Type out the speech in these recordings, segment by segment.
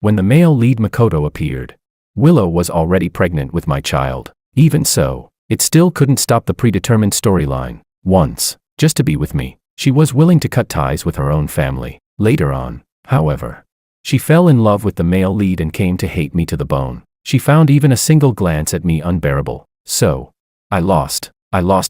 when the male lead Makoto appeared. Willow was already pregnant with my child. Even so, it still couldn't stop the predetermined storyline. Once, just to be with me, she was willing to cut ties with her own family. Later on, however, she fell in love with the male lead and came to hate me to the bone. She found even a single glance at me unbearable. So, I lost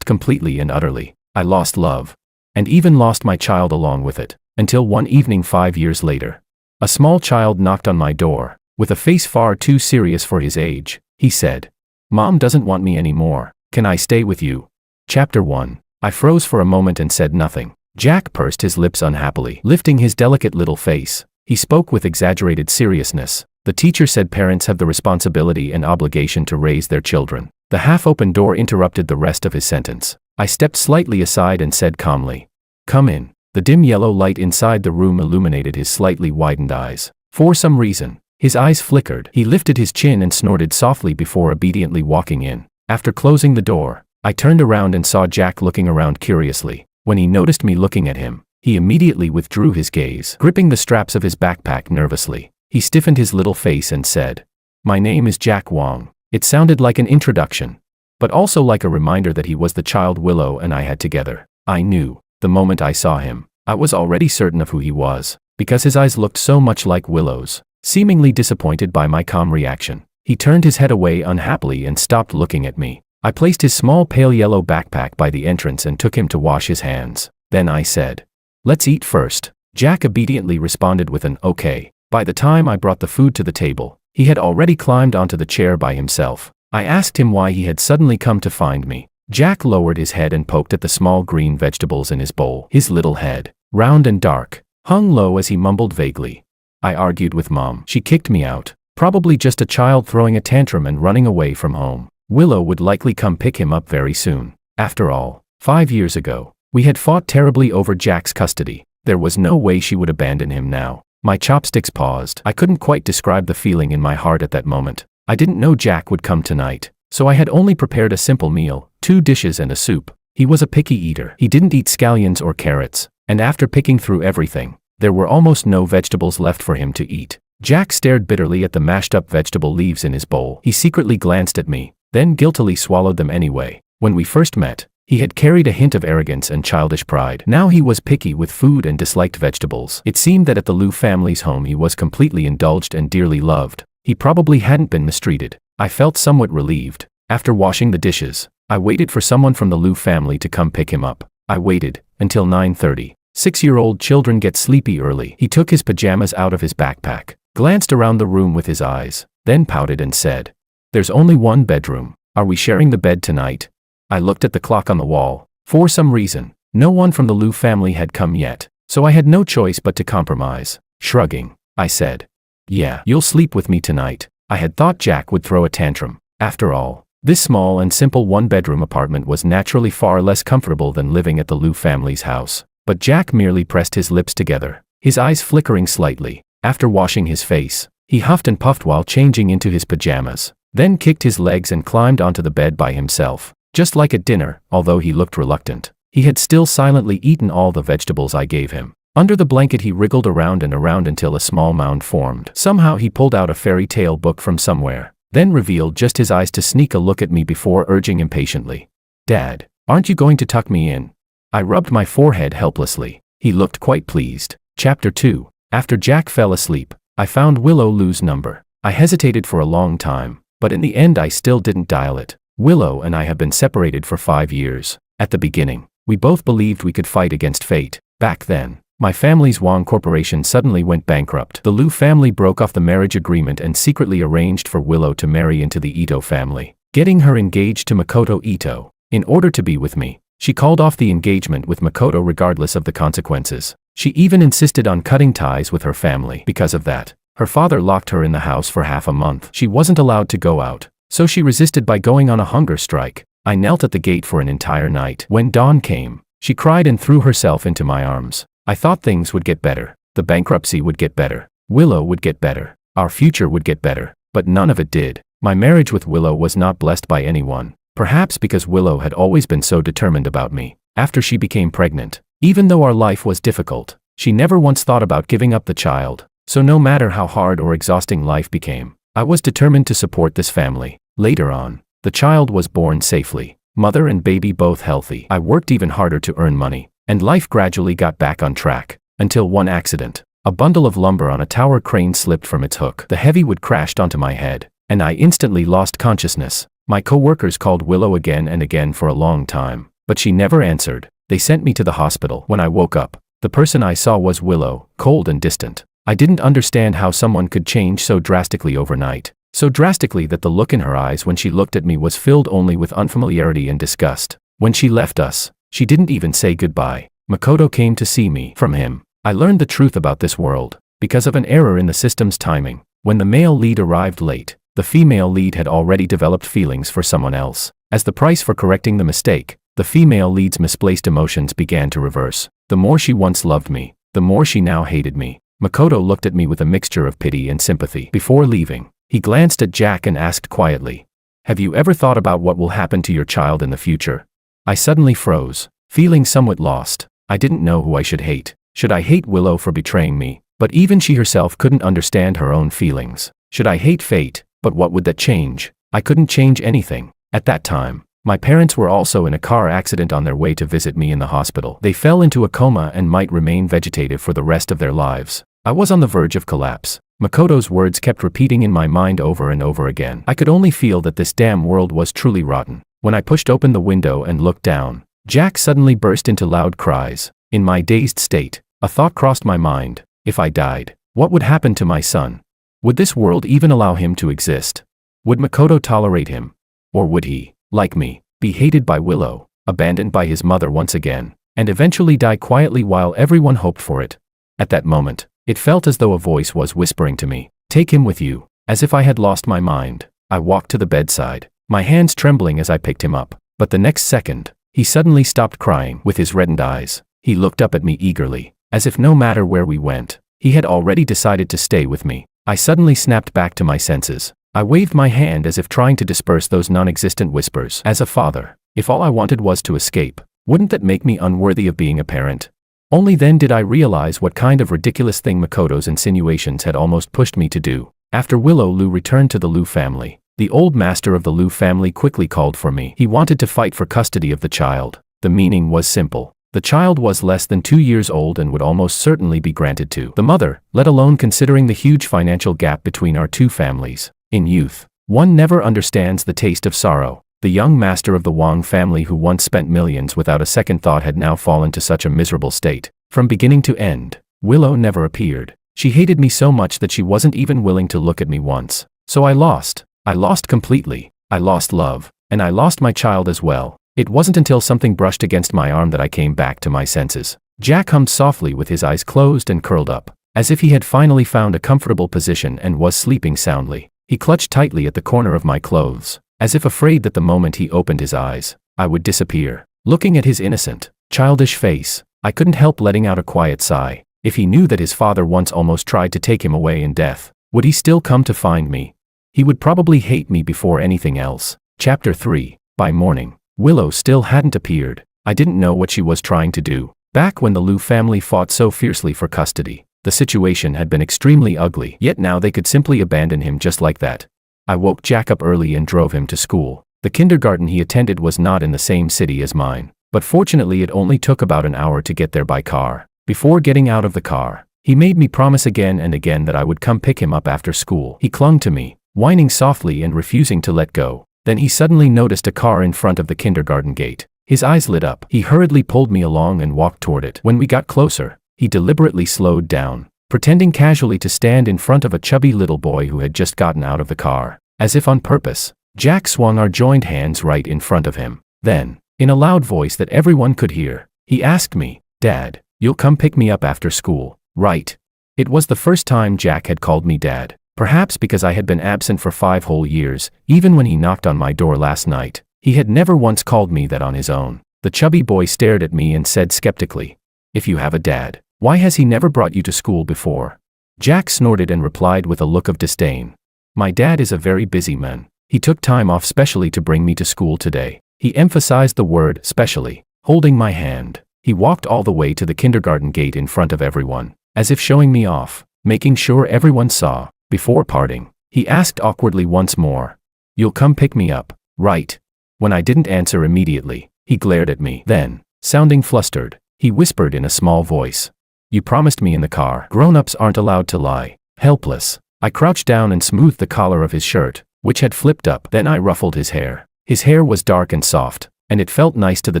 completely and utterly. I lost love. And even lost my child along with it. Until one evening 5 years later, a small child knocked on my door. With a face far too serious for his age, he said, "Mom doesn't want me anymore. Can I stay with you?" Chapter 1. I froze for a moment and said nothing. Jack pursed his lips unhappily, lifting his delicate little face. He spoke with exaggerated seriousness. The teacher said parents have the responsibility and obligation to raise their children. The half-open door interrupted the rest of his sentence. I stepped slightly aside and said calmly, "Come in." The dim yellow light inside the room illuminated his slightly widened eyes. For some reason, his eyes flickered. He lifted his chin and snorted softly before obediently walking in. After closing the door, I turned around and saw Jack looking around curiously. When he noticed me looking at him, he immediately withdrew his gaze, gripping the straps of his backpack nervously. He stiffened his little face and said, "My name is Jack Wong." It sounded like an introduction, but also like a reminder that he was the child Willow and I had together. I knew, the moment I saw him, I was already certain of who he was, because his eyes looked so much like Willow's. Seemingly disappointed by my calm reaction, he turned his head away unhappily and stopped looking at me. I placed his small pale yellow backpack by the entrance and took him to wash his hands. Then I said, "Let's eat first." Jack obediently responded with an "okay." By the time I brought the food to the table, he had already climbed onto the chair by himself. I asked him why he had suddenly come to find me. Jack lowered his head and poked at the small green vegetables in his bowl. His little head, round and dark, hung low as he mumbled vaguely. "I argued with Mom. She kicked me out. Probably just a child throwing a tantrum and running away from home. Willow would likely come pick him up very soon. After all, 5 years ago, we had fought terribly over Jack's custody. There was no way she would abandon him now." My chopsticks paused. I couldn't quite describe the feeling in my heart at that moment. I didn't know Jack would come tonight, so I had only prepared a simple meal, 2 dishes and a soup. He was a picky eater. He didn't eat scallions or carrots, and after picking through everything, there were almost no vegetables left for him to eat. Jack stared bitterly at the mashed-up vegetable leaves in his bowl. He secretly glanced at me, then guiltily swallowed them anyway. When we first met, he had carried a hint of arrogance and childish pride. Now he was picky with food and disliked vegetables. It seemed that at the Liu family's home he was completely indulged and dearly loved. He probably hadn't been mistreated. I felt somewhat relieved. After washing the dishes, I waited for someone from the Liu family to come pick him up. I waited until 9:30. 6-year-old children get sleepy early. He took his pajamas out of his backpack, glanced around the room with his eyes, then pouted and said, "There's only one bedroom. Are we sharing the bed tonight?" I looked at the clock on the wall. For some reason, no one from the Liu family had come yet, so I had no choice but to compromise. Shrugging, I said, "Yeah, you'll sleep with me tonight." I had thought Jack would throw a tantrum. After all, this small and simple one-bedroom apartment was naturally far less comfortable than living at the Liu family's house. But Jack merely pressed his lips together, his eyes flickering slightly. After washing his face, he huffed and puffed while changing into his pajamas, then kicked his legs and climbed onto the bed by himself. Just like at dinner, although he looked reluctant, he had still silently eaten all the vegetables I gave him. Under the blanket he wriggled around and around until a small mound formed. Somehow he pulled out a fairy tale book from somewhere, then revealed just his eyes to sneak a look at me before urging impatiently, "Dad, aren't you going to tuck me in?" I rubbed my forehead helplessly. He looked quite pleased. Chapter 2. After Jack fell asleep, I found Willow Liu's number. I hesitated for a long time, but in the end I still didn't dial it. Willow and I have been separated for 5 years. At the beginning, we both believed we could fight against fate. Back then, my family's Wong Corporation suddenly went bankrupt. The Liu family broke off the marriage agreement and secretly arranged for Willow to marry into the Ito family, getting her engaged to Makoto Ito. In order to be with me, she called off the engagement with Makoto regardless of the consequences. She even insisted on cutting ties with her family. Because of that, her father locked her in the house for half a month. She wasn't allowed to go out, so she resisted by going on a hunger strike. I knelt at the gate for an entire night. When dawn came, she cried and threw herself into my arms. I thought things would get better. The bankruptcy would get better. Willow would get better. Our future would get better. But none of it did. My marriage with Willow was not blessed by anyone. Perhaps because Willow had always been so determined about me. After she became pregnant, even though our life was difficult, she never once thought about giving up the child. So no matter how hard or exhausting life became, I was determined to support this family. Later on, the child was born safely, mother and baby both healthy. I worked even harder to earn money, and life gradually got back on track, until one accident. A bundle of lumber on a tower crane slipped from its hook. The heavy wood crashed onto my head, and I instantly lost consciousness. My co-workers called Willow again and again for a long time, but she never answered. They sent me to the hospital. When I woke up, the person I saw was Willow, cold and distant. I didn't understand how someone could change so drastically overnight. So drastically that the look in her eyes when she looked at me was filled only with unfamiliarity and disgust. When she left us, she didn't even say goodbye. Makoto came to see me. From him, I learned the truth about this world. Because of an error in the system's timing, when the male lead arrived late, the female lead had already developed feelings for someone else. As the price for correcting the mistake, the female lead's misplaced emotions began to reverse. The more she once loved me, the more she now hated me. Makoto looked at me with a mixture of pity and sympathy. Before leaving, he glanced at Jack and asked quietly, "Have you ever thought about what will happen to your child in the future?" I suddenly froze, feeling somewhat lost. I didn't know who I should hate. Should I hate Willow for betraying me? But even she herself couldn't understand her own feelings. Should I hate fate? But what would that change? I couldn't change anything. At that time, my parents were also in a car accident on their way to visit me in the hospital. They fell into a coma and might remain vegetative for the rest of their lives. I was on the verge of collapse. Makoto's words kept repeating in my mind over and over again. I could only feel that this damn world was truly rotten. When I pushed open the window and looked down, Jack suddenly burst into loud cries. In my dazed state, a thought crossed my mind. If I died, what would happen to my son? Would this world even allow him to exist? Would Makoto tolerate him? Or would he, like me, be hated by Willow, abandoned by his mother once again, and eventually die quietly while everyone hoped for it? At that moment, it felt as though a voice was whispering to me, "Take him with you." As if I had lost my mind, I walked to the bedside, my hands trembling as I picked him up. But the next second, he suddenly stopped crying. With his reddened eyes, he looked up at me eagerly, as if no matter where we went, he had already decided to stay with me. I suddenly snapped back to my senses. I waved my hand as if trying to disperse those non-existent whispers. As a father, if all I wanted was to escape, wouldn't that make me unworthy of being a parent? Only then did I realize what kind of ridiculous thing Makoto's insinuations had almost pushed me to do. After Willow Lu returned to the Lu family, the old master of the Lu family quickly called for me. He wanted to fight for custody of the child. The meaning was simple. The child was less than 2 years old and would almost certainly be granted to the mother, let alone considering the huge financial gap between our two families. In youth, one never understands the taste of sorrow. The young master of the Wang family who once spent millions without a second thought had now fallen to such a miserable state. From beginning to end, Willow never appeared. She hated me so much that she wasn't even willing to look at me once. So I lost. I lost completely. I lost love. And I lost my child as well. It wasn't until something brushed against my arm that I came back to my senses. Jack hummed softly with his eyes closed and curled up, as if he had finally found a comfortable position and was sleeping soundly. He clutched tightly at the corner of my clothes, as if afraid that the moment he opened his eyes, I would disappear. Looking at his innocent, childish face, I couldn't help letting out a quiet sigh. If he knew that his father once almost tried to take him away in death, would he still come to find me? He would probably hate me before anything else. Chapter 3. By morning, Willow still hadn't appeared. I didn't know what she was trying to do. Back when the Lu family fought so fiercely for custody, the situation had been extremely ugly, yet now they could simply abandon him just like that. I woke Jack up early and drove him to school. The kindergarten he attended was not in the same city as mine, but fortunately it only took about an hour to get there by car. Before getting out of the car, he made me promise again and again that I would come pick him up after school. He clung to me, whining softly and refusing to let go. Then he suddenly noticed a car in front of the kindergarten gate. His eyes lit up. He hurriedly pulled me along and walked toward it. When we got closer, he deliberately slowed down, pretending casually to stand in front of a chubby little boy who had just gotten out of the car. As if on purpose, Jack swung our joined hands right in front of him. Then, in a loud voice that everyone could hear, he asked me, "Dad, you'll come pick me up after school, right?" It was the first time Jack had called me Dad. Perhaps because I had been absent for 5 whole years, even when he knocked on my door last night, he had never once called me that on his own. The chubby boy stared at me and said skeptically, "If you have a dad, why has he never brought you to school before?" Jack snorted and replied with a look of disdain, "My dad is a very busy man. He took time off specially to bring me to school today." He emphasized the word specially. Holding my hand, he walked all the way to the kindergarten gate in front of everyone, as if showing me off. making sure everyone saw. Before parting, he asked awkwardly once more, "You'll come pick me up, right?" When I didn't answer immediately, he glared at me. Then, sounding flustered, he whispered in a small voice, "You promised me in the car." Grown-ups aren't allowed to lie. Helpless, I crouched down and smoothed the collar of his shirt, which had flipped up. Then I ruffled his hair. His hair was dark and soft, and it felt nice to the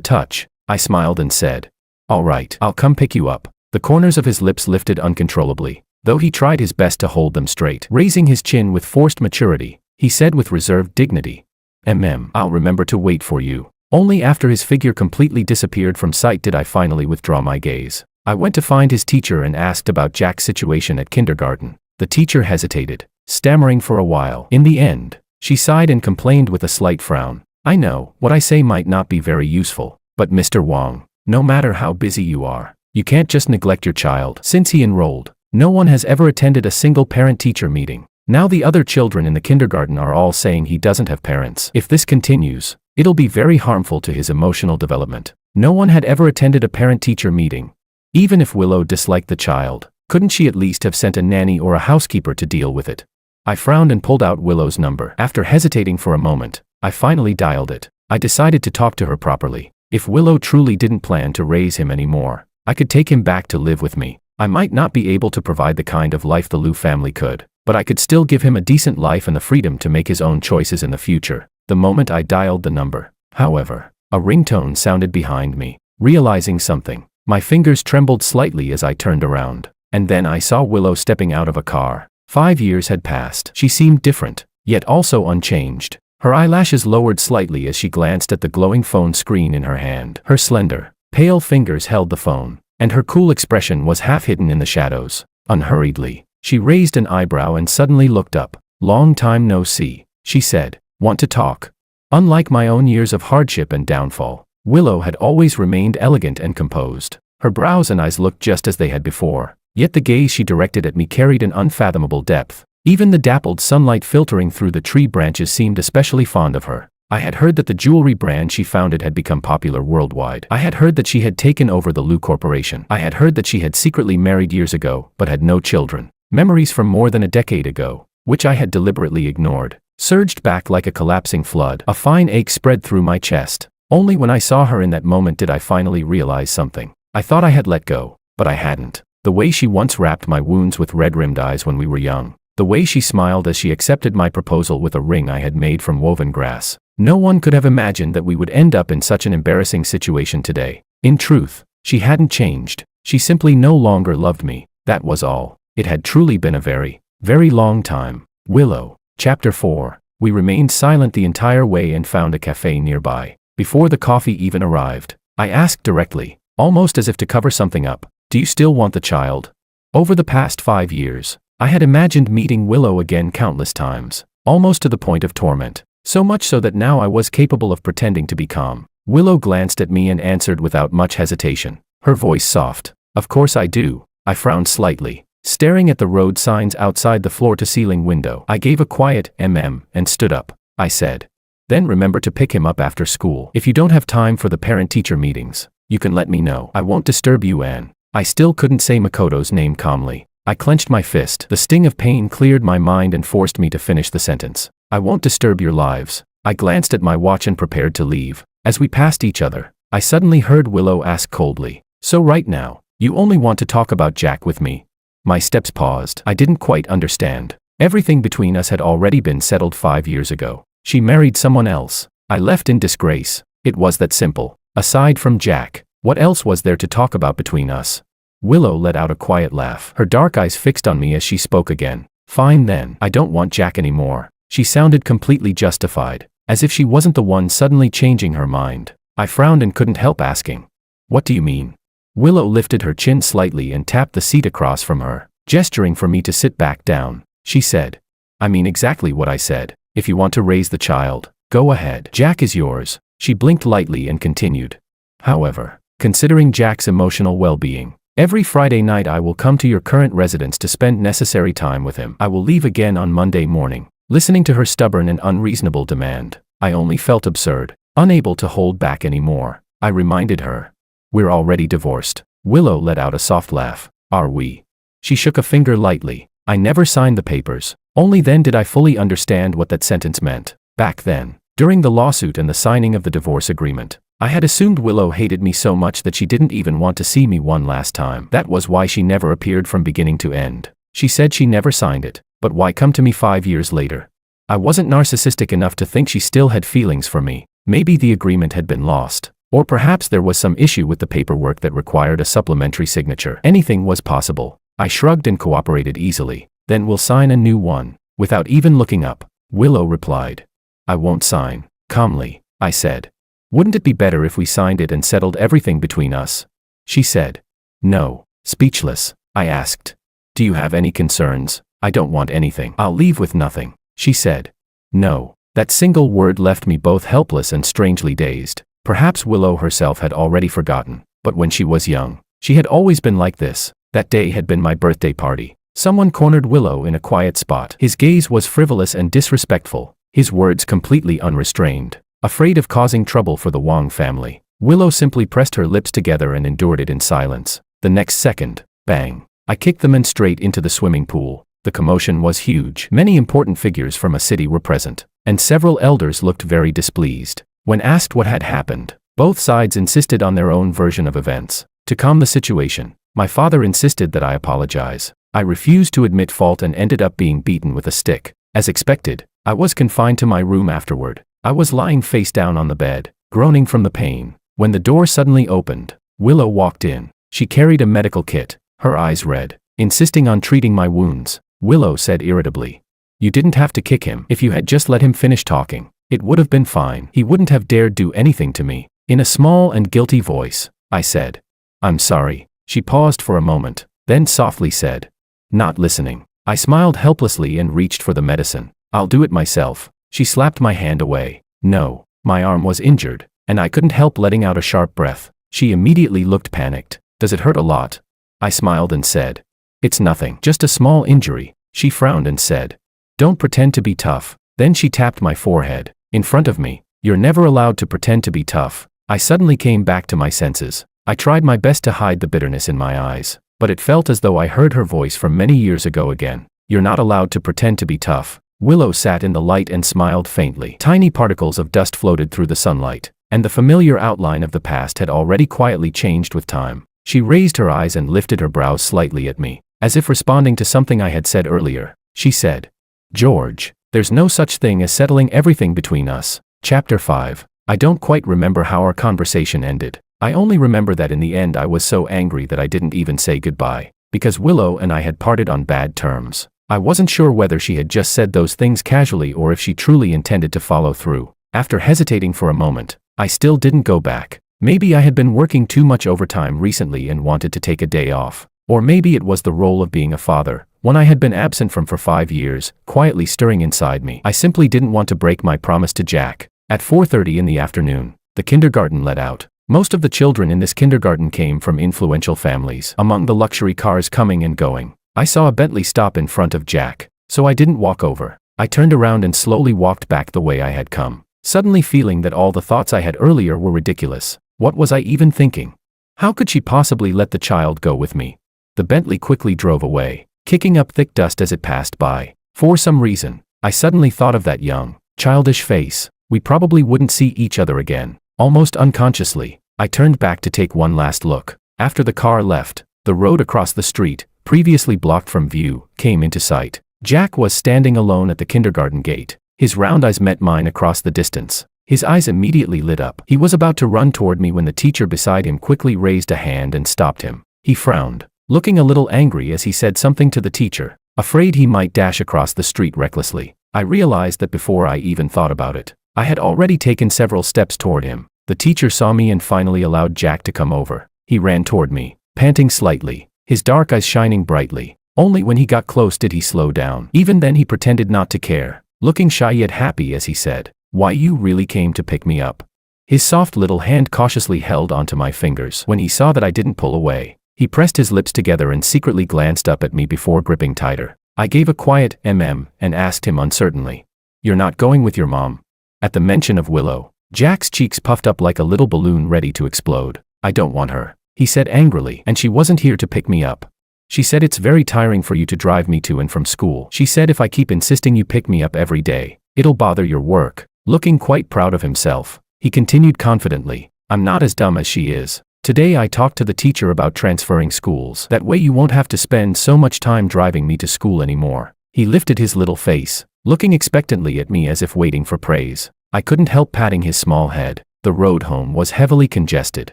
touch. I smiled and said, "All right, I'll come pick you up." The corners of his lips lifted uncontrollably, though he tried his best to hold them straight. Raising his chin with forced maturity, he said with reserved dignity, I'll remember to wait for you." Only after his figure completely disappeared from sight did I finally withdraw my gaze. I went to find his teacher and asked about Jack's situation at kindergarten. The teacher hesitated, stammering for a while. In the end, she sighed and complained with a slight frown, "I know, what I say might not be very useful, but Mr. Wong, no matter how busy you are, you can't just neglect your child." Since he enrolled, no one has ever attended a single parent-teacher meeting. Now the other children in the kindergarten are all saying he doesn't have parents. If this continues, it'll be very harmful to his emotional development. No one had ever attended a parent-teacher meeting. Even if Willow disliked the child, couldn't she at least have sent a nanny or a housekeeper to deal with it? I frowned and pulled out Willow's number. After hesitating for a moment, I finally dialed it. I decided to talk to her properly. If Willow truly didn't plan to raise him anymore, I could take him back to live with me. I might not be able to provide the kind of life the Liu family could, but I could still give him a decent life and the freedom to make his own choices in the future. The moment I dialed the number, however, a ringtone sounded behind me. Realizing something, my fingers trembled slightly as I turned around, and then I saw Willow stepping out of a car. 5 years had passed. She seemed different, yet also unchanged. Her eyelashes lowered slightly as she glanced at the glowing phone screen in her hand. Her slender, pale fingers held the phone, and her cool expression was half hidden in the shadows. Unhurriedly, she raised an eyebrow and suddenly looked up. "Long time no see," she said. "Want to talk?" Unlike my own years of hardship and downfall, Willow had always remained elegant and composed. Her brows and eyes looked just as they had before, yet the gaze she directed at me carried an unfathomable depth. Even the dappled sunlight filtering through the tree branches seemed especially fond of her. I had heard that the jewelry brand she founded had become popular worldwide. I had heard that she had taken over the Liu Corporation. I had heard that she had secretly married years ago, but had no children. Memories from more than a decade ago, which I had deliberately ignored, surged back like a collapsing flood. A fine ache spread through my chest. Only when I saw her in that moment did I finally realize something. I thought I had let go, but I hadn't. The way she once wrapped my wounds with red-rimmed eyes when we were young. The way she smiled as she accepted my proposal with a ring I had made from woven grass. No one could have imagined that we would end up in such an embarrassing situation today. In truth, she hadn't changed. She simply no longer loved me. That was all. It had truly been a very, very long time. Willow. Chapter 4. We remained silent the entire way and found a cafe nearby. Before the coffee even arrived, I asked directly, almost as if to cover something up, "Do you still want the child?" Over the past 5 years, I had imagined meeting Willow again countless times, almost to the point of torment. So much so that now I was capable of pretending to be calm. Willow glanced at me and answered without much hesitation, her voice soft. "Of course I do." I frowned slightly, staring at the road signs outside the floor-to-ceiling window. I gave a quiet and stood up. I said, "Then remember to pick him up after school. If you don't have time for the parent-teacher meetings, you can let me know. I won't disturb you, Anne." I still couldn't say Makoto's name calmly. I clenched my fist. The sting of pain cleared my mind and forced me to finish the sentence. "I won't disturb your lives." I glanced at my watch and prepared to leave. As we passed each other, I suddenly heard Willow ask coldly, "So right now, you only want to talk about Jack with me?" My steps paused. I didn't quite understand. Everything between us had already been settled 5 years ago. She married someone else. I left in disgrace. It was that simple. Aside from Jack, what else was there to talk about between us? Willow let out a quiet laugh. Her dark eyes fixed on me as she spoke again. "Fine then. I don't want Jack anymore." She sounded completely justified, as if she wasn't the one suddenly changing her mind. I frowned and couldn't help asking, "What do you mean?" Willow lifted her chin slightly and tapped the seat across from her, gesturing for me to sit back down. She said, "I mean exactly what I said. If you want to raise the child, go ahead. Jack is yours." She blinked lightly and continued, "However, considering Jack's emotional well-being, every Friday night I will come to your current residence to spend necessary time with him. I will leave again on Monday morning." Listening to her stubborn and unreasonable demand, I only felt absurd, unable to hold back anymore. I reminded her, "We're already divorced." Willow let out a soft laugh. "Are we?" She shook a finger lightly. I never signed the papers. Only then did I fully understand what that sentence meant. Back then, during the lawsuit and the signing of the divorce agreement, I had assumed Willow hated me so much that she didn't even want to see me one last time. That was why she never appeared from beginning to end. She said she never signed it, but why come to me 5 years later? I wasn't narcissistic enough to think she still had feelings for me. Maybe the agreement had been lost. Or perhaps there was some issue with the paperwork that required a supplementary signature. Anything was possible. I shrugged and cooperated easily. Then we'll sign a new one. Without even looking up, Willow replied. I won't sign. Calmly, I said. Wouldn't it be better if we signed it and settled everything between us? She said. No. Speechless, I asked. Do you have any concerns? I don't want anything. I'll leave with nothing. She said. No. That single word left me both helpless and strangely dazed. Perhaps Willow herself had already forgotten, but when she was young, she had always been like this. That day had been my birthday party. Someone cornered Willow in a quiet spot. His gaze was frivolous and disrespectful, his words completely unrestrained. Afraid of causing trouble for the Wong family, Willow simply pressed her lips together and endured it in silence. The next second, bang, I kicked the man straight into the swimming pool. The commotion was huge. Many important figures from a city were present, and several elders looked very displeased. When asked what had happened, both sides insisted on their own version of events. To calm the situation, my father insisted that I apologize. I refused to admit fault and ended up being beaten with a stick. As expected, I was confined to my room afterward. I was lying face down on the bed, groaning from the pain, when the door suddenly opened. Willow walked in. She carried a medical kit, her eyes red, insisting on treating my wounds. Willow said irritably, "You didn't have to kick him. If you had just let him finish talking, it would have been fine. He wouldn't have dared do anything to me." In a small and guilty voice, I said, "I'm sorry." She paused for a moment, then softly said, "Not listening." I smiled helplessly and reached for the medicine. "I'll do it myself." She slapped my hand away. No, my arm was injured, and I couldn't help letting out a sharp breath. She immediately looked panicked. "Does it hurt a lot?" I smiled and said, "It's nothing, just a small injury." She frowned and said, "Don't pretend to be tough." Then she tapped my forehead. In front of me, "You're never allowed to pretend to be tough." I suddenly came back to my senses. I tried my best to hide the bitterness in my eyes, but it felt as though I heard her voice from many years ago again. "You're not allowed to pretend to be tough." Willow sat in the light and smiled faintly. Tiny particles of dust floated through the sunlight, and the familiar outline of the past had already quietly changed with time. She raised her eyes and lifted her brows slightly at me, as if responding to something I had said earlier. She said, "George, there's no such thing as settling everything between us." Chapter 5. I don't quite remember how our conversation ended. I only remember that in the end I was so angry that I didn't even say goodbye, because Willow and I had parted on bad terms. I wasn't sure whether she had just said those things casually or if she truly intended to follow through. After hesitating for a moment, I still didn't go back. Maybe I had been working too much overtime recently and wanted to take a day off. Or maybe it was the role of being a father, one I had been absent from for 5 years, quietly stirring inside me. I simply didn't want to break my promise to Jack. At 4:30 in the afternoon, the kindergarten let out. Most of the children in this kindergarten came from influential families. Among the luxury cars coming and going, I saw a Bentley stop in front of Jack, so I didn't walk over. I turned around and slowly walked back the way I had come, suddenly feeling that all the thoughts I had earlier were ridiculous. What was I even thinking? How could she possibly let the child go with me? The Bentley quickly drove away, kicking up thick dust as it passed by. For some reason, I suddenly thought of that young, childish face. We probably wouldn't see each other again. Almost unconsciously, I turned back to take one last look. After the car left, the road across the street, previously blocked from view, came into sight. Jack was standing alone at the kindergarten gate. His round eyes met mine across the distance. His eyes immediately lit up. He was about to run toward me when the teacher beside him quickly raised a hand and stopped him. He frowned, looking a little angry as he said something to the teacher, afraid he might dash across the street recklessly. I realized that before I even thought about it, I had already taken several steps toward him. The teacher saw me and finally allowed Jack to come over. He ran toward me, panting slightly, his dark eyes shining brightly. Only when he got close did he slow down. Even then he pretended not to care, looking shy yet happy as he said, "Why, you really came to pick me up." His soft little hand cautiously held onto my fingers. When he saw that I didn't pull away, he pressed his lips together and secretly glanced up at me before gripping tighter. I gave a quiet and asked him uncertainly, "You're not going with your mom?" At the mention of Willow, Jack's cheeks puffed up like a little balloon ready to explode. "I don't want her," he said angrily, "and she wasn't here to pick me up." She said it's very tiring for you to drive me to and from school. She said if I keep insisting you pick me up every day, it'll bother your work. Looking quite proud of himself, he continued confidently, I'm not as dumb as she is. Today I talked to the teacher about transferring schools. That way you won't have to spend so much time driving me to school anymore. He lifted his little face, looking expectantly at me as if waiting for praise. I couldn't help patting his small head. The road home was heavily congested.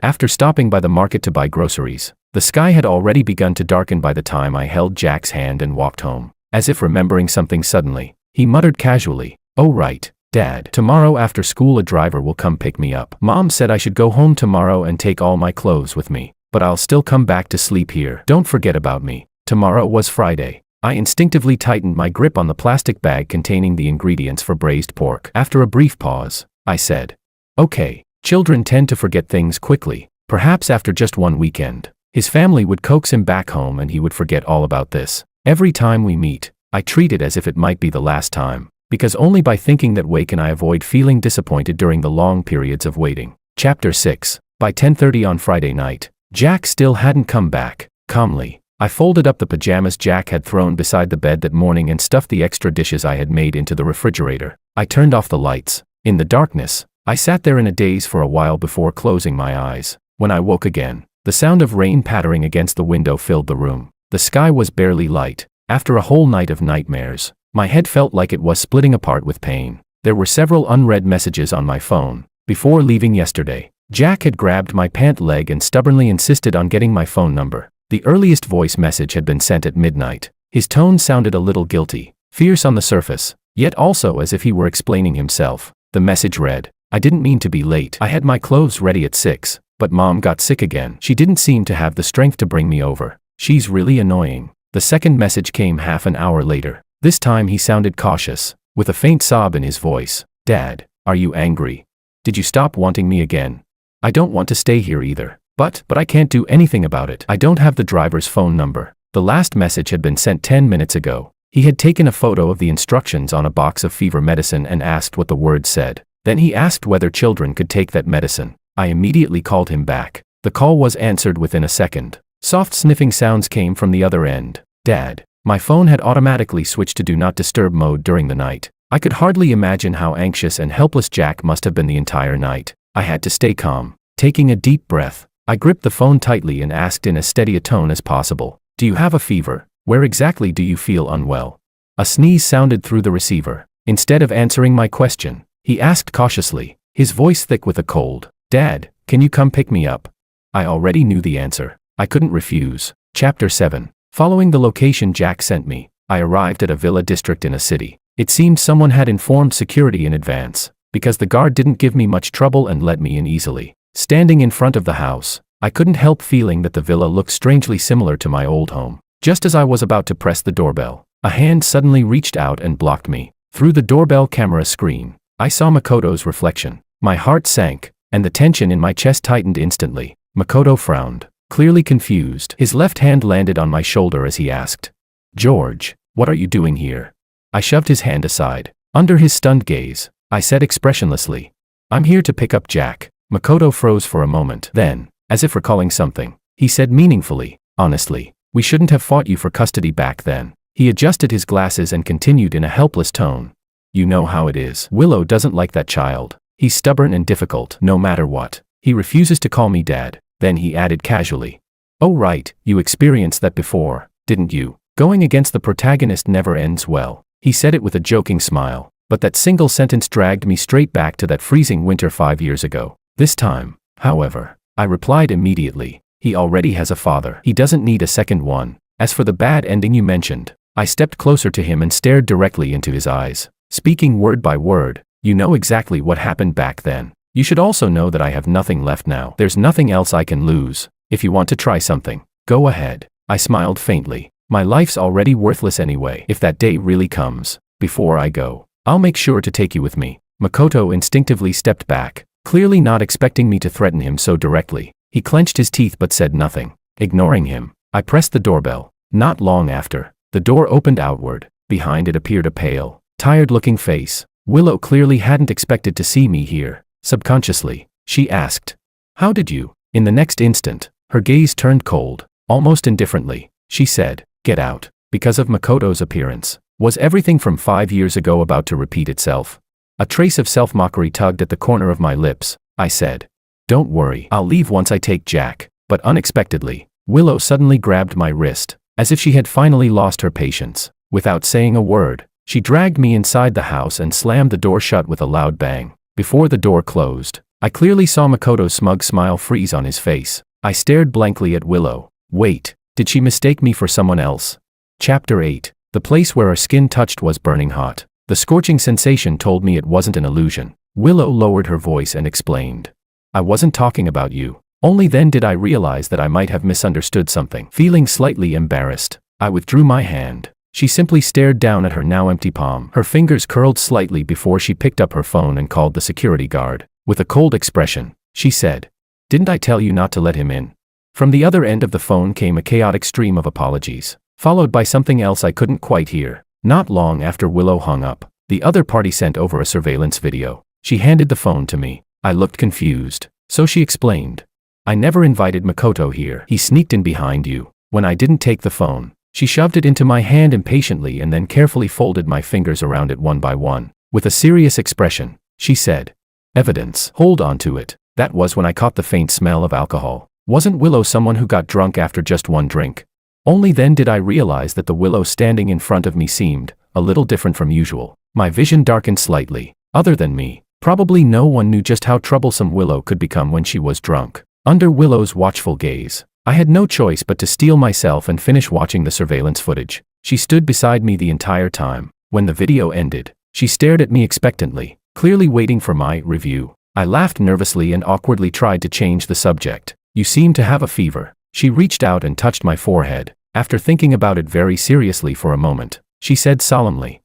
After stopping by the market to buy groceries, the sky had already begun to darken by the time I held Jack's hand and walked home. As if remembering something suddenly, he muttered casually, "Oh right, Dad. Tomorrow after school a driver will come pick me up. Mom said I should go home tomorrow and take all my clothes with me, but I'll still come back to sleep here. Don't forget about me." Tomorrow was Friday. I instinctively tightened my grip on the plastic bag containing the ingredients for braised pork. After a brief pause, I said, "Okay." Children tend to forget things quickly. Perhaps after just one weekend, his family would coax him back home and he would forget all about this. Every time we meet, I treat it as if it might be the last time, because only by thinking that way can I avoid feeling disappointed during the long periods of waiting. Chapter 6. By 10:30 on Friday night, Jack still hadn't come back. Calmly, I folded up the pajamas Jack had thrown beside the bed that morning and stuffed the extra dishes I had made into the refrigerator. I turned off the lights. In the darkness, I sat there in a daze for a while before closing my eyes. When I woke again, the sound of rain pattering against the window filled the room. The sky was barely light. After a whole night of nightmares, my head felt like it was splitting apart with pain. There were several unread messages on my phone. Before leaving yesterday, Jack had grabbed my pant leg and stubbornly insisted on getting my phone number. The earliest voice message had been sent at midnight. His tone sounded a little guilty, fierce on the surface, yet also as if he were explaining himself. The message read, "I didn't mean to be late. I had my clothes ready at 6, but Mom got sick again. She didn't seem to have the strength to bring me over. She's really annoying." The second message came half an hour later. This time he sounded cautious, with a faint sob in his voice. "Dad, are you angry? Did you stop wanting me again? I don't want to stay here either. But I can't do anything about it. I don't have the driver's phone number." The last message had been sent 10 minutes ago. He had taken a photo of the instructions on a box of fever medicine and asked what the words said. Then he asked whether children could take that medicine. I immediately called him back. The call was answered within a second. Soft sniffing sounds came from the other end. "Dad." My phone had automatically switched to do not disturb mode during the night. I could hardly imagine how anxious and helpless Jack must have been the entire night. I had to stay calm. Taking a deep breath, I gripped the phone tightly and asked in as steady a tone as possible, "Do you have a fever? Where exactly do you feel unwell?" A sneeze sounded through the receiver. Instead of answering my question, he asked cautiously, his voice thick with a cold, "Dad, can you come pick me up?" I already knew the answer. I couldn't refuse. Chapter 7. Following the location Jack sent me, I arrived at a villa district in a city. It seemed someone had informed security in advance, because the guard didn't give me much trouble and let me in easily. Standing in front of the house, I couldn't help feeling that the villa looked strangely similar to my old home. Just as I was about to press the doorbell, a hand suddenly reached out and blocked me. Through the doorbell camera screen, I saw Makoto's reflection. My heart sank, and the tension in my chest tightened instantly. Makoto frowned, clearly confused. His left hand landed on my shoulder as he asked, "George, what are you doing here?" I shoved his hand aside. Under his stunned gaze, I said expressionlessly, "I'm here to pick up Jack." Makoto froze for a moment. Then, as if recalling something, he said meaningfully, "Honestly, we shouldn't have fought you for custody back then." He adjusted his glasses and continued in a helpless tone, "You know how it is. Willow doesn't like that child. He's stubborn and difficult, no matter what. He refuses to call me Dad." Then he added casually, "Oh right, you experienced that before, didn't you? Going against the protagonist never ends well." He said it with a joking smile, but that single sentence dragged me straight back to that freezing winter 5 years ago. This time, however, I replied immediately, "He already has a father. He doesn't need a second one. As for the bad ending you mentioned," I stepped closer to him and stared directly into his eyes, speaking word by word, "You know exactly what happened back then. You should also know that I have nothing left now. There's nothing else I can lose. If you want to try something, go ahead." I smiled faintly. My life's already worthless anyway. If that day really comes, before I go, I'll make sure to take you with me. Makoto instinctively stepped back, clearly not expecting me to threaten him so directly. He clenched his teeth but said nothing. Ignoring him, I pressed the doorbell. Not long after, the door opened outward. Behind it appeared a pale, tired-looking face. Willow clearly hadn't expected to see me here. Subconsciously, she asked, "How did you?" In the next instant, her gaze turned cold, almost indifferently. she said. Get out. Because of Makoto's appearance. Was everything from 5 years ago about to repeat itself? A trace of self-mockery tugged at the corner of my lips. I said, "Don't worry, I'll leave once I take Jack." But unexpectedly, Willow suddenly grabbed my wrist, as if she had finally lost her patience. Without saying a word, she dragged me inside the house and slammed the door shut with a loud bang. Before the door closed, I clearly saw Makoto's smug smile freeze on his face. I stared blankly at Willow. Wait, did she mistake me for someone else? Chapter 8. The place where our skin touched was burning hot. The scorching sensation told me it wasn't an illusion. Willow lowered her voice and explained. I wasn't talking about you. Only then did I realize that I might have misunderstood something. Feeling slightly embarrassed, I withdrew my hand. She simply stared down at her now empty palm. Her fingers curled slightly before she picked up her phone and called the security guard. With a cold expression, she said, "Didn't I tell you not to let him in?" From the other end of the phone came a chaotic stream of apologies, followed by something else I couldn't quite hear. Not long after Willow hung up, the other party sent over a surveillance video. She handed the phone to me. I looked confused, so she explained. "I never invited Makoto here. He sneaked in behind you." When I didn't take the phone, she shoved it into my hand impatiently and then carefully folded my fingers around it one by one. With a serious expression, she said, "Evidence. Hold on to it." That was when I caught the faint smell of alcohol. Wasn't Willow someone who got drunk after just one drink? Only then did I realize that the Willow standing in front of me seemed a little different from usual. My vision darkened slightly. Other than me, probably no one knew just how troublesome Willow could become when she was drunk. Under Willow's watchful gaze, I had no choice but to steel myself and finish watching the surveillance footage. She stood beside me the entire time. When the video ended, she stared at me expectantly, clearly waiting for my review. I laughed nervously and awkwardly tried to change the subject. "You seem to have a fever." She reached out and touched my forehead. After thinking about it very seriously for a moment, she said solemnly,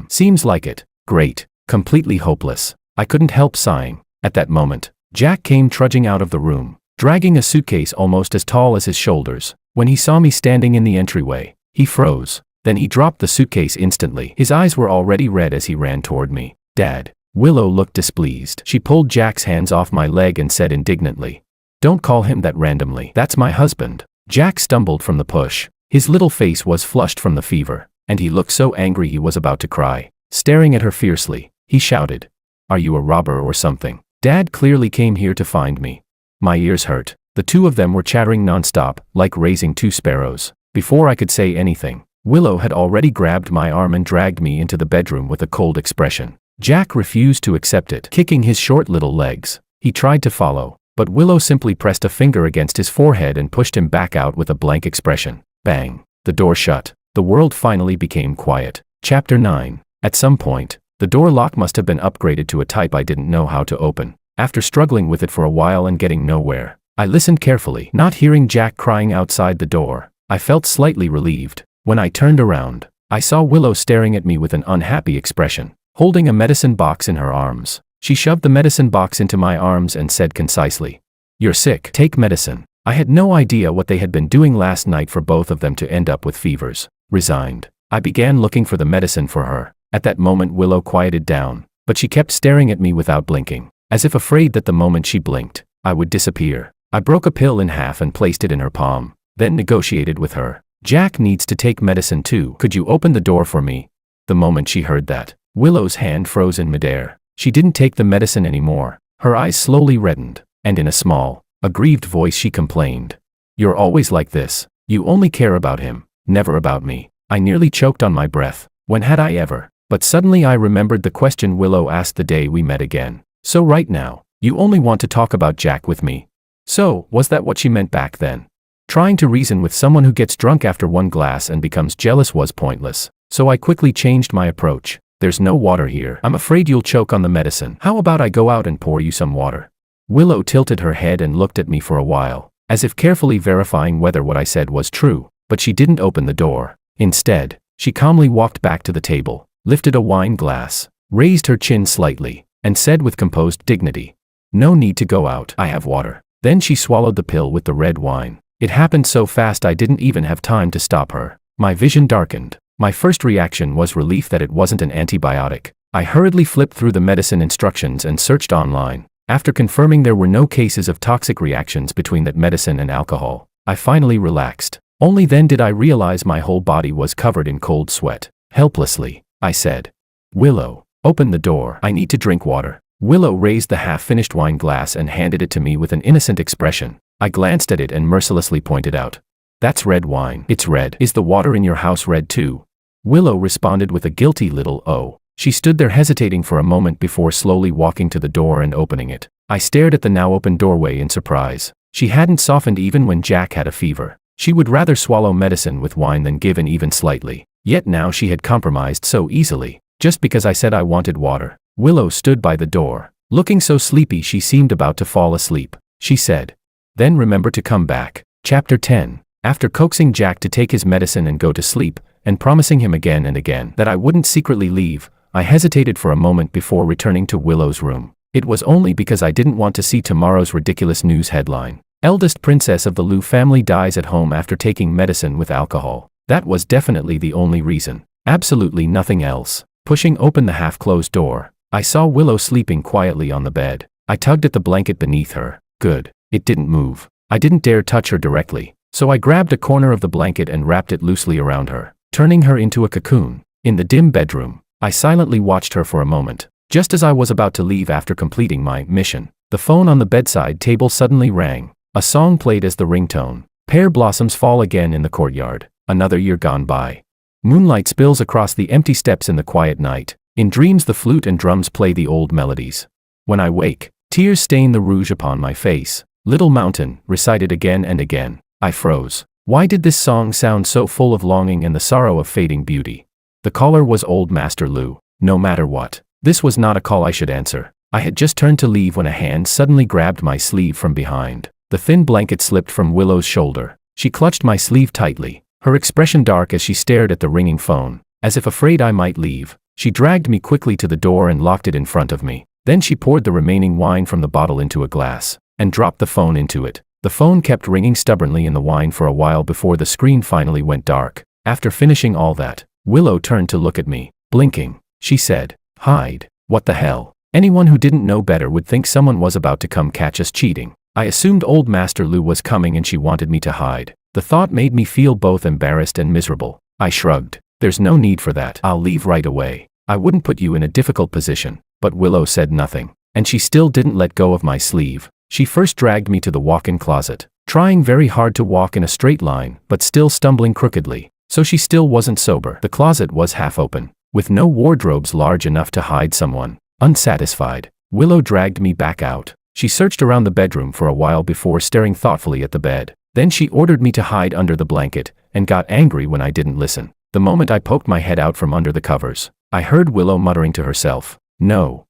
Seems like it." Great. Completely hopeless. I couldn't help sighing. At that moment, Jack came trudging out of the room, dragging a suitcase almost as tall as his shoulders. When he saw me standing in the entryway, he froze. Then he dropped the suitcase instantly. His eyes were already red as he ran toward me. "Dad." Willow looked displeased. She pulled Jack's hands off my leg and said indignantly, "Don't call him that randomly. That's my husband." Jack stumbled from the push. His little face was flushed from the fever, and he looked so angry he was about to cry. Staring at her fiercely, he shouted, "Are you a robber or something? Dad clearly came here to find me." My ears hurt. The two of them were chattering nonstop, like raising two sparrows. Before I could say anything, Willow had already grabbed my arm and dragged me into the bedroom with a cold expression. Jack refused to accept it, kicking his short little legs. He tried to follow, but Willow simply pressed a finger against his forehead and pushed him back out with a blank expression. Bang. The door shut. The world finally became quiet. Chapter 9. At some point, the door lock must have been upgraded to a type I didn't know how to open. After struggling with it for a while and getting nowhere, I listened carefully, not hearing Jack crying outside the door. I felt slightly relieved. When I turned around, I saw Willow staring at me with an unhappy expression, holding a medicine box in her arms. She shoved the medicine box into my arms and said concisely, "You're sick. Take medicine." I had no idea what they had been doing last night for both of them to end up with fevers. Resigned, I began looking for the medicine for her. At that moment Willow quieted down, but she kept staring at me without blinking, as if afraid that the moment she blinked, I would disappear. I broke a pill in half and placed it in her palm, then negotiated with her. "Jack needs to take medicine too. Could you open the door for me?" The moment she heard that, Willow's hand froze in midair. She didn't take the medicine anymore. Her eyes slowly reddened, and in a small, aggrieved voice she complained, "You're always like this. You only care about him, never about me." I nearly choked on my breath. When had I ever? But suddenly I remembered the question Willow asked the day we met again. "So right now, you only want to talk about Jack with me?" So, was that what she meant back then? Trying to reason with someone who gets drunk after one glass and becomes jealous was pointless, so I quickly changed my approach. "There's no water here. I'm afraid you'll choke on the medicine. How about I go out and pour you some water?" Willow tilted her head and looked at me for a while, as if carefully verifying whether what I said was true, but she didn't open the door. Instead, she calmly walked back to the table, lifted a wine glass, raised her chin slightly, and said with composed dignity, "No need to go out. I have water." Then she swallowed the pill with the red wine. It happened so fast I didn't even have time to stop her. My vision darkened. My first reaction was relief that it wasn't an antibiotic. I hurriedly flipped through the medicine instructions and searched online. After confirming there were no cases of toxic reactions between that medicine and alcohol, I finally relaxed. Only then did I realize my whole body was covered in cold sweat. Helplessly, I said, "Willow, open the door. I need to drink water." Willow raised the half-finished wine glass and handed it to me with an innocent expression. I glanced at it and mercilessly pointed out, "That's red wine." "It's red. Is the water in your house red too?" Willow responded with a guilty little "oh." She stood there hesitating for a moment before slowly walking to the door and opening it. I stared at the now open doorway in surprise. She hadn't softened even when Jack had a fever. She would rather swallow medicine with wine than give in even slightly. Yet now she had compromised so easily, just because I said I wanted water. Willow stood by the door, looking so sleepy she seemed about to fall asleep. She said, "Then remember to come back." Chapter 10. After coaxing Jack to take his medicine and go to sleep, and promising him again and again that I wouldn't secretly leave, I hesitated for a moment before returning to Willow's room. It was only because I didn't want to see tomorrow's ridiculous news headline. Eldest princess of the Liu family dies at home after taking medicine with alcohol. That was definitely the only reason. Absolutely nothing else. Pushing open the half-closed door, I saw Willow sleeping quietly on the bed. I tugged at the blanket beneath her. Good. It didn't move. I didn't dare touch her directly, so I grabbed a corner of the blanket and wrapped it loosely around her, turning her into a cocoon. In the dim bedroom, I silently watched her for a moment. Just as I was about to leave after completing my mission, the phone on the bedside table suddenly rang. A song played as the ringtone. Pear blossoms fall again in the courtyard. Another year gone by. Moonlight spills across the empty steps in the quiet night. In dreams the flute and drums play the old melodies. When I wake, tears stain the rouge upon my face. Little Mountain, recited again and again. I froze. Why did this song sound so full of longing and the sorrow of fading beauty? The caller was Old Master Liu. No matter what, this was not a call I should answer. I had just turned to leave when a hand suddenly grabbed my sleeve from behind. The thin blanket slipped from Willow's shoulder. She clutched my sleeve tightly, her expression dark as she stared at the ringing phone. As if afraid I might leave, she dragged me quickly to the door and locked it in front of me. Then she poured the remaining wine from the bottle into a glass, and dropped the phone into it. The phone kept ringing stubbornly in the wine for a while before the screen finally went dark. After finishing all that, Willow turned to look at me, blinking. She said, "Hide." What the hell? Anyone who didn't know better would think someone was about to come catch us cheating. I assumed Old Master Liu was coming and she wanted me to hide. The thought made me feel both embarrassed and miserable. I shrugged. "There's no need for that. I'll leave right away. I wouldn't put you in a difficult position." But Willow said nothing, and she still didn't let go of my sleeve. She first dragged me to the walk-in closet, trying very hard to walk in a straight line, but still stumbling crookedly. So she still wasn't sober. The closet was half open, with no wardrobes large enough to hide someone. Unsatisfied, Willow dragged me back out. She searched around the bedroom for a while before staring thoughtfully at the bed. Then she ordered me to hide under the blanket, and got angry when I didn't listen. The moment I poked my head out from under the covers, I heard Willow muttering to herself, "No.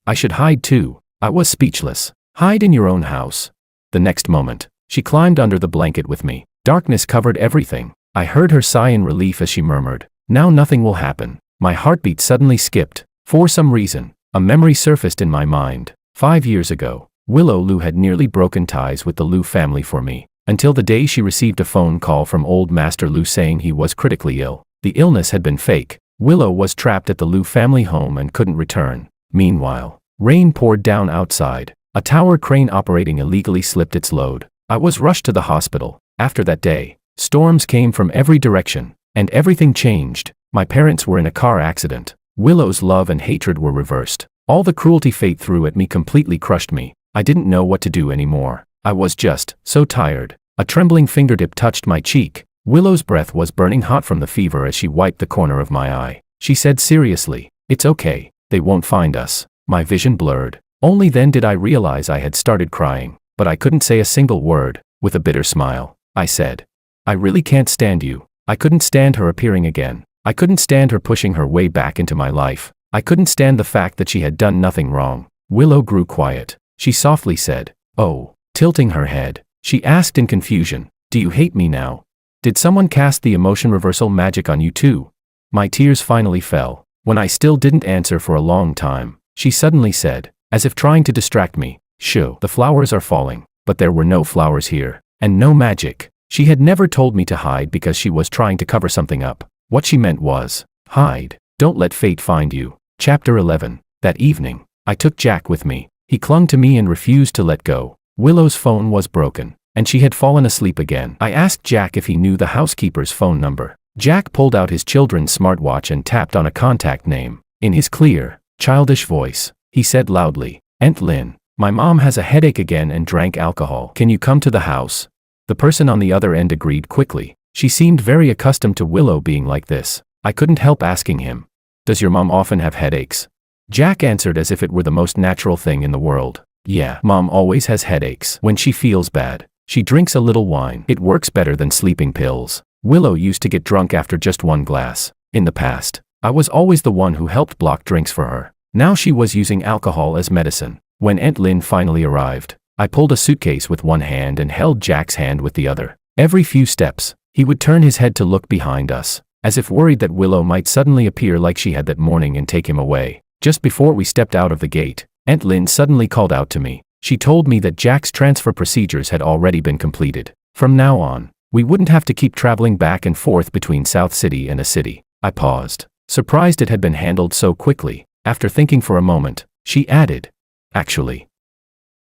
I should hide too." I was speechless. "Hide in your own house." The next moment, she climbed under the blanket with me. Darkness covered everything. I heard her sigh in relief as she murmured, "Now nothing will happen." My heartbeat suddenly skipped. For some reason, a memory surfaced in my mind. 5 years ago, Willow Liu had nearly broken ties with the Liu family for me, until the day she received a phone call from Old Master Liu saying he was critically ill. The illness had been fake. Willow was trapped at the Liu family home and couldn't return. Meanwhile, rain poured down outside. A tower crane operating illegally slipped its load. I was rushed to the hospital. After that day, storms came from every direction, and everything changed. My parents were in a car accident. Willow's love and hatred were reversed. All the cruelty fate threw at me completely crushed me. I didn't know what to do anymore. I was just so tired. A trembling fingertip touched my cheek. Willow's breath was burning hot from the fever as she wiped the corner of my eye. She said seriously, "It's okay. They won't find us." My vision blurred. Only then did I realize I had started crying, but I couldn't say a single word. With a bitter smile, I said, "I really can't stand you." I couldn't stand her appearing again. I couldn't stand her pushing her way back into my life. I couldn't stand the fact that she had done nothing wrong. Willow grew quiet. She softly said, "Oh." Tilting her head, she asked in confusion, "Do you hate me now? Did someone cast the emotion reversal magic on you too?" My tears finally fell. When I still didn't answer for a long time, she suddenly said, as if trying to distract me, "Shoo, the flowers are falling." But there were no flowers here, and no magic. She had never told me to hide because she was trying to cover something up. What she meant was, hide. Don't let fate find you. Chapter 11. That evening, I took Jack with me. He clung to me and refused to let go. Willow's phone was broken, and she had fallen asleep again. I asked Jack if he knew the housekeeper's phone number. Jack pulled out his children's smartwatch and tapped on a contact name. In his clear, childish voice, he said loudly, "Aunt Lynn, my mom has a headache again and drank alcohol. Can you come to the house?" The person on the other end agreed quickly. She seemed very accustomed to Willow being like this. I couldn't help asking him, "Does your mom often have headaches?" Jack answered as if it were the most natural thing in the world. "Yeah, mom always has headaches when she feels bad. She drinks a little wine. It works better than sleeping pills. Willow used to get drunk after just one glass. In the past, I was always the one who helped block drinks for her. Now she was using alcohol as medicine." When Aunt Lynn finally arrived, I pulled a suitcase with one hand and held Jack's hand with the other. Every few steps, he would turn his head to look behind us, as if worried that Willow might suddenly appear like she had that morning and take him away. Just before we stepped out of the gate, Aunt Lynn suddenly called out to me. She told me that Jack's transfer procedures had already been completed. From now on, we wouldn't have to keep traveling back and forth between South City and a city. I paused, surprised it had been handled so quickly. After thinking for a moment, she added, "Actually,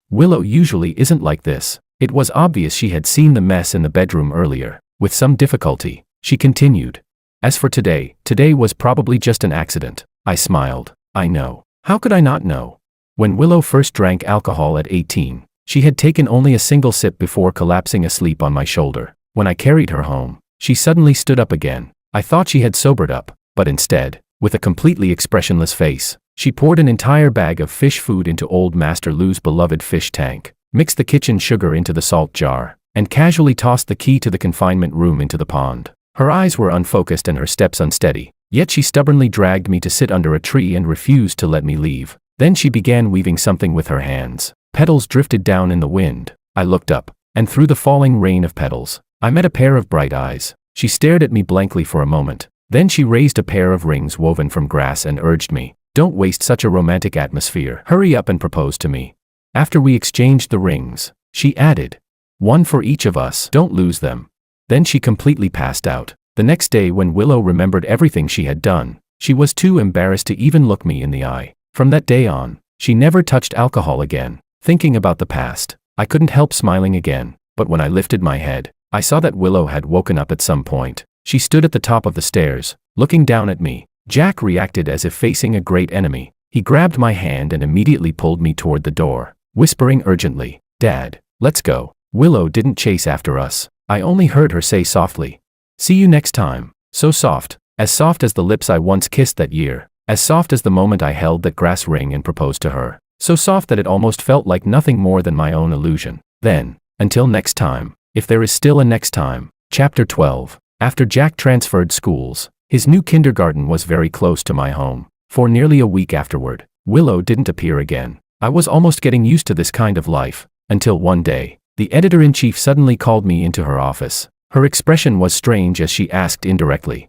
Willow usually isn't like this." It was obvious she had seen the mess in the bedroom earlier. With some difficulty, she continued, "As for today, today was probably just an accident." I smiled. I know. How could I not know? When Willow first drank alcohol at 18, she had taken only a single sip before collapsing asleep on my shoulder. When I carried her home, she suddenly stood up again. I thought she had sobered up, but instead, with a completely expressionless face, she poured an entire bag of fish food into old Master Lou's beloved fish tank, mixed the kitchen sugar into the salt jar, and casually tossed the key to the confinement room into the pond. Her eyes were unfocused and her steps unsteady, yet she stubbornly dragged me to sit under a tree and refused to let me leave. Then she began weaving something with her hands. Petals drifted down in the wind. I looked up, and through the falling rain of petals, I met a pair of bright eyes. She stared at me blankly for a moment. Then she raised a pair of rings woven from grass and urged me, "Don't waste such a romantic atmosphere. Hurry up and propose to me." After we exchanged the rings, she added, "One for each of us. Don't lose them." Then she completely passed out. The next day when Willow remembered everything she had done, she was too embarrassed to even look me in the eye. From that day on, she never touched alcohol again. Thinking about the past, I couldn't help smiling again, but when I lifted my head, I saw that Willow had woken up at some point. She stood at the top of the stairs, looking down at me. Jack reacted as if facing a great enemy. He grabbed my hand and immediately pulled me toward the door, whispering urgently, "Dad, let's go." Willow didn't chase after us. I only heard her say softly, "See you next time." So soft as the lips I once kissed that year, as soft as the moment I held that grass ring and proposed to her, so soft that it almost felt like nothing more than my own illusion. Then, until next time, if there is still a next time. Chapter 12. After Jack transferred schools, his new kindergarten was very close to my home. For nearly a week afterward, Willow didn't appear again. I was almost getting used to this kind of life, until one day, the editor-in-chief suddenly called me into her office. Her expression was strange as she asked indirectly,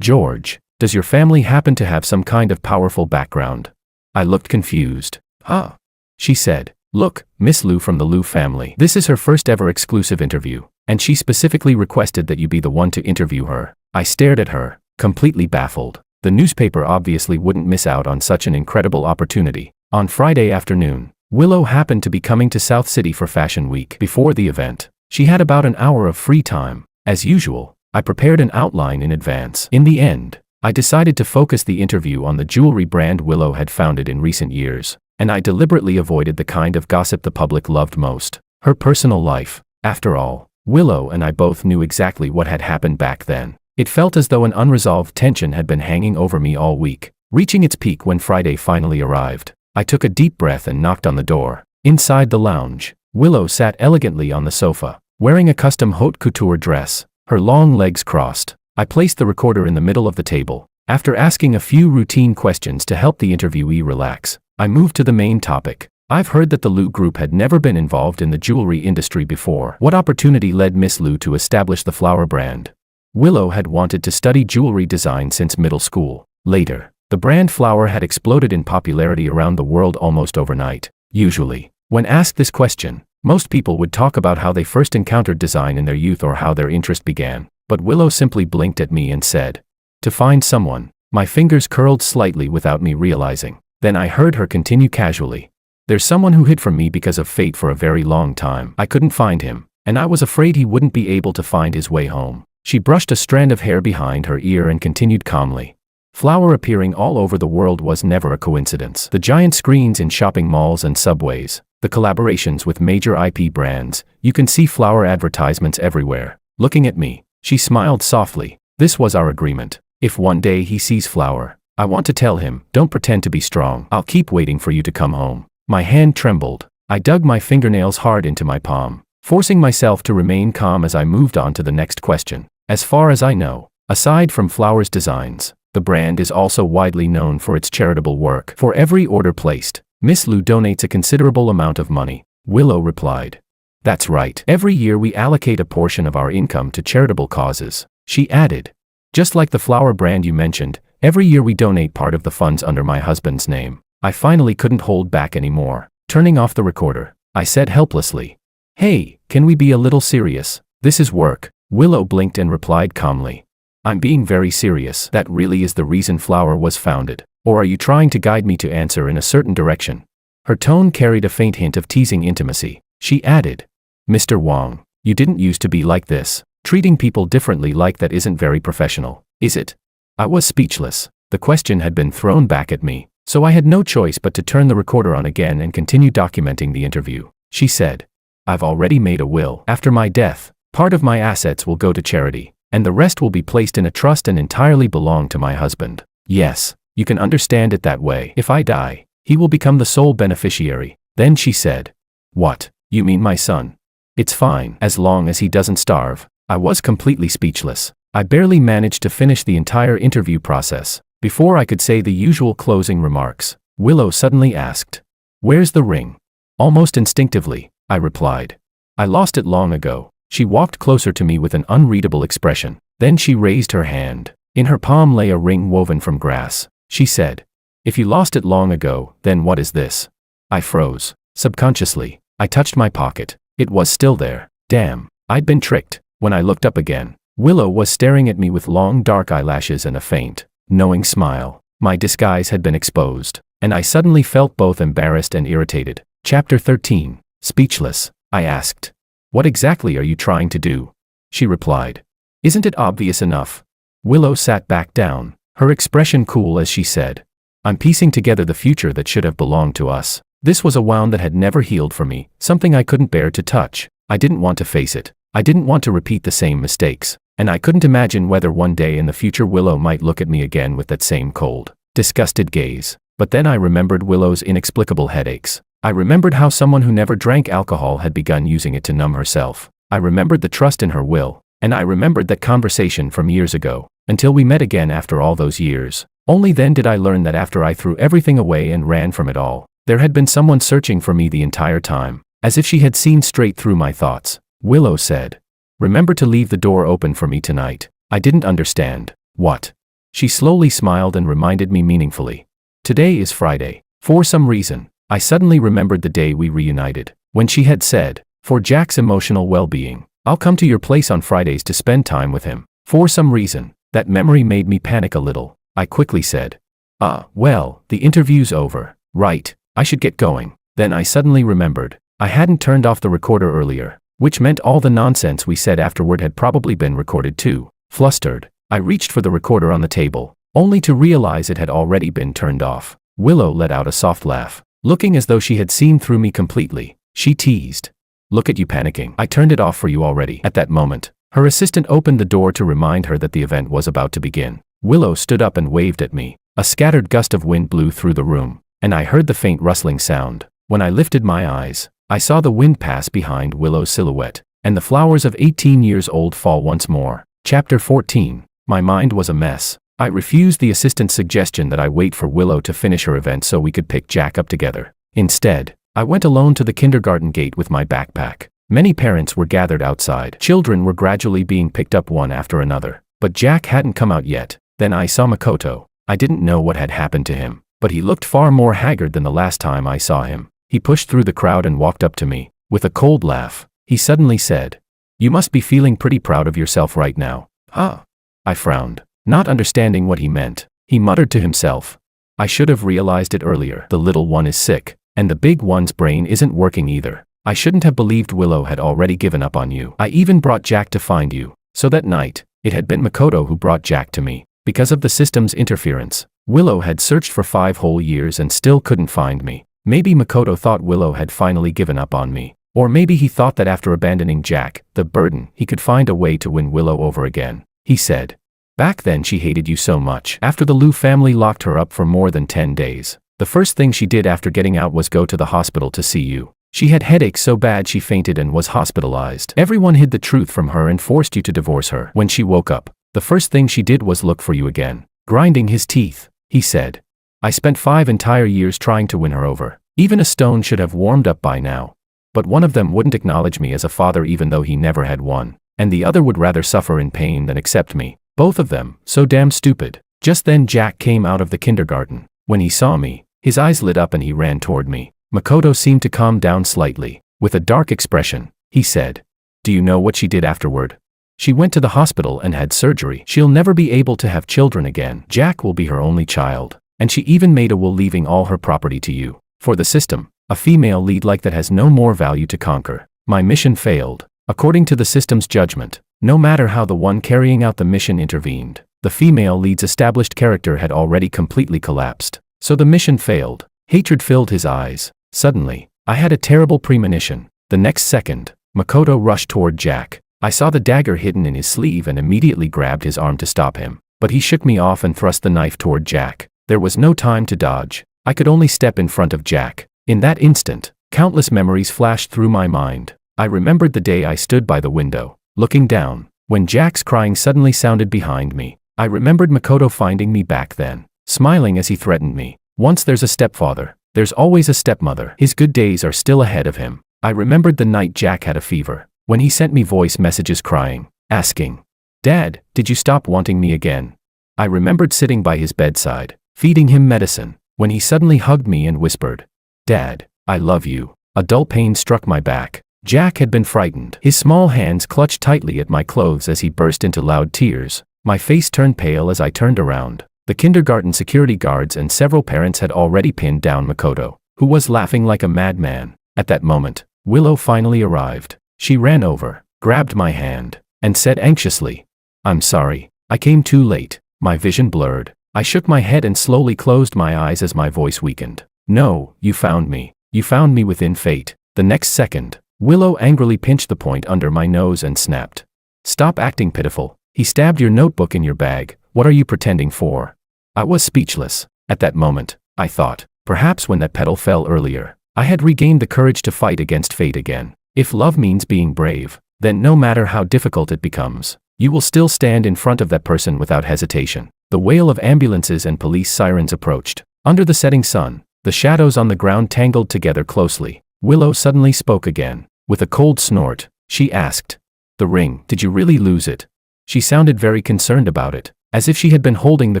"George, does your family happen to have some kind of powerful background?" I looked confused. "Huh?" she said. "Look, Miss Lou from the Lou family. This is her first ever exclusive interview, and she specifically requested that you be the one to interview her." I stared at her, completely baffled. The newspaper obviously wouldn't miss out on such an incredible opportunity. On Friday afternoon, Willow happened to be coming to South City for Fashion Week. Before the event, she had about an hour of free time. As usual, I prepared an outline in advance. In the end, I decided to focus the interview on the jewelry brand Willow had founded in recent years, and I deliberately avoided the kind of gossip the public loved most, her personal life. After all, Willow and I both knew exactly what had happened back then. It felt as though an unresolved tension had been hanging over me all week, reaching its peak when Friday finally arrived. I took a deep breath and knocked on the door. Inside the lounge, Willow sat elegantly on the sofa, wearing a custom haute couture dress, her long legs crossed. I placed the recorder in the middle of the table. After asking a few routine questions to help the interviewee relax, I moved to the main topic. "I've heard that the Lou Group had never been involved in the jewelry industry before. What opportunity led Miss Lou to establish the flower brand?" Willow had wanted to study jewelry design since middle school. Later, the brand flower had exploded in popularity around the world almost overnight. Usually, when asked this question, most people would talk about how they first encountered design in their youth or how their interest began. But Willow simply blinked at me and said, "To find someone." My fingers curled slightly without me realizing. Then I heard her continue casually, There's someone who hid from me because of fate for a very long time. I couldn't find him, and I was afraid he wouldn't be able to find his way home. She brushed a strand of hair behind her ear and continued calmly. Flower appearing all over the world was never a coincidence. The giant screens in shopping malls and subways, the collaborations with major IP brands, you can see Flower advertisements everywhere. Looking at me, she smiled softly. This was our agreement. If one day he sees Flower, I want to tell him, don't pretend to be strong. I'll keep waiting for you to come home. My hand trembled. I dug my fingernails hard into my palm, forcing myself to remain calm as I moved on to the next question. As far as I know, aside from Flower's designs, the brand is also widely known for its charitable work. For every order placed, Miss Lu donates a considerable amount of money, Willow replied. That's right. Every year we allocate a portion of our income to charitable causes, she added. Just like the Flower brand you mentioned, every year we donate part of the funds under my husband's name. I finally couldn't hold back anymore. Turning off the recorder, I said helplessly, Hey, can we be a little serious? This is work. Willow blinked and replied calmly. I'm being very serious. That really is the reason Flower was founded. Or are you trying to guide me to answer in a certain direction? Her tone carried a faint hint of teasing intimacy. She added, Mr. Wong, you didn't used to be like this. Treating people differently like that isn't very professional, is it? I was speechless. The question had been thrown back at me, so I had no choice but to turn the recorder on again and continue documenting the interview. She said, I've already made a will. After my death, part of my assets will go to charity, and the rest will be placed in a trust and entirely belong to my husband. Yes, you can understand it that way. If I die, he will become the sole beneficiary. Then she said, What, you mean my son? It's fine, as long as he doesn't starve. I was completely speechless. I barely managed to finish the entire interview process. Before I could say the usual closing remarks, Willow suddenly asked, Where's the ring? Almost instinctively, I replied. I lost it long ago. She walked closer to me with an unreadable expression. Then she raised her hand. In her palm lay a ring woven from grass. She said, If you lost it long ago, then what is this? I froze. Subconsciously, I touched my pocket. It was still there. Damn, I'd been tricked. When I looked up again, Willow was staring at me with long dark eyelashes and a faint, knowing smile. My disguise had been exposed, and I suddenly felt both embarrassed and irritated. Chapter 13. Speechless, I asked. What exactly are you trying to do? She replied. Isn't it obvious enough? Willow sat back down, her expression cool as she said, I'm piecing together the future that should have belonged to us. This was a wound that had never healed for me, something I couldn't bear to touch. I didn't want to face it. I didn't want to repeat the same mistakes, and I couldn't imagine whether one day in the future Willow might look at me again with that same cold, disgusted gaze. But then I remembered Willow's inexplicable headaches. I remembered how someone who never drank alcohol had begun using it to numb herself. I remembered the trust in her will, and I remembered that conversation from years ago, until we met again after all those years. Only then did I learn that after I threw everything away and ran from it all, there had been someone searching for me the entire time, as if she had seen straight through my thoughts. Willow said, Remember to leave the door open for me tonight. I didn't understand. What? She slowly smiled and reminded me meaningfully. Today is Friday. For some reason, I suddenly remembered the day we reunited, when she had said, For Jack's emotional well-being, I'll come to your place on Fridays to spend time with him. For some reason, that memory made me panic a little. I quickly said, Well, the interview's over, right? I should get going. Then I suddenly remembered, I hadn't turned off the recorder earlier, which meant all the nonsense we said afterward had probably been recorded too. Flustered, I reached for the recorder on the table, only to realize it had already been turned off. Willow let out a soft laugh. Looking as though she had seen through me completely, she teased, Look at you panicking. I turned it off for you already. At that moment, her assistant opened the door to remind her that the event was about to begin. Willow stood up and waved at me. A scattered gust of wind blew through the room, and I heard the faint rustling sound. When I lifted my eyes, I saw the wind pass behind Willow's silhouette, and the flowers of 18 years old fall once more. Chapter 14. My mind was a mess. I refused the assistant's suggestion that I wait for Willow to finish her event so we could pick Jack up together. Instead, I went alone to the kindergarten gate with my backpack. Many parents were gathered outside. Children were gradually being picked up one after another, but Jack hadn't come out yet. Then I saw Makoto. I didn't know what had happened to him, but he looked far more haggard than the last time I saw him. He pushed through the crowd and walked up to me. With a cold laugh, he suddenly said, You must be feeling pretty proud of yourself right now. Huh? I frowned, not understanding what he meant. He muttered to himself, I should have realized it earlier. The little one is sick, And the big one's brain isn't working either. I shouldn't have believed Willow had already given up on you. I even brought Jack to find you. So that night, it had been Makoto who brought Jack to me. Because of the system's interference, Willow had searched for 5 whole years and still couldn't find me. Maybe Makoto thought Willow had finally given up on me. Or maybe he thought that after abandoning Jack, the burden, he could find a way to win Willow over again. He said. Back then she hated you so much. After the Liu family locked her up for more than 10 days, the first thing she did after getting out was go to the hospital to see you. She had headaches so bad she fainted and was hospitalized. Everyone hid the truth from her and forced you to divorce her. When she woke up, the first thing she did was look for you again. Grinding his teeth, he said. I spent 5 entire years trying to win her over. Even a stone should have warmed up by now. But one of them wouldn't acknowledge me as a father even though he never had one. And the other would rather suffer in pain than accept me. Both of them, so damn stupid. Just then Jack came out of the kindergarten. When he saw me, his eyes lit up and he ran toward me. Makoto seemed to calm down slightly. With a dark expression, he said. Do you know what she did afterward? She went to the hospital and had surgery. She'll never be able to have children again. Jack will be her only child. And she even made a will leaving all her property to you. For the system, a female lead like that has no more value to conquer. My mission failed. According to the system's judgment, no matter how the one carrying out the mission intervened, the female lead's established character had already completely collapsed. So the mission failed. Hatred filled his eyes. Suddenly, I had a terrible premonition. The next second, Makoto rushed toward Jack. I saw the dagger hidden in his sleeve and immediately grabbed his arm to stop him. But he shook me off and thrust the knife toward Jack. There was no time to dodge. I could only step in front of Jack. In that instant, countless memories flashed through my mind. I remembered the day I stood by the window, looking down, when Jack's crying suddenly sounded behind me. I remembered Makoto finding me back then, smiling as he threatened me. Once there's a stepfather, there's always a stepmother. His good days are still ahead of him. I remembered the night Jack had a fever, when he sent me voice messages crying, asking, Dad, did you stop wanting me again? I remembered sitting by his bedside, feeding him medicine, when he suddenly hugged me and whispered, Dad, I love you. A dull pain struck my back. Jack had been frightened. His small hands clutched tightly at my clothes as he burst into loud tears. My face turned pale as I turned around. The kindergarten security guards and several parents had already pinned down Makoto, who was laughing like a madman. At that moment, Willow finally arrived. She ran over, grabbed my hand, and said anxiously, I'm sorry, I came too late. My vision blurred. I shook my head and slowly closed my eyes as my voice weakened. No, you found me. You found me within fate. The next second, Willow angrily pinched the point under my nose and snapped. Stop acting pitiful. He stabbed your notebook in your bag. What are you pretending for? I was speechless. At that moment, I thought, perhaps when that petal fell earlier, I had regained the courage to fight against fate again. If love means being brave, then no matter how difficult it becomes, you will still stand in front of that person without hesitation. The wail of ambulances and police sirens approached. Under the setting sun, the shadows on the ground tangled together closely. Willow suddenly spoke again. With a cold snort, she asked, The ring, did you really lose it? She sounded very concerned about it, as if she had been holding the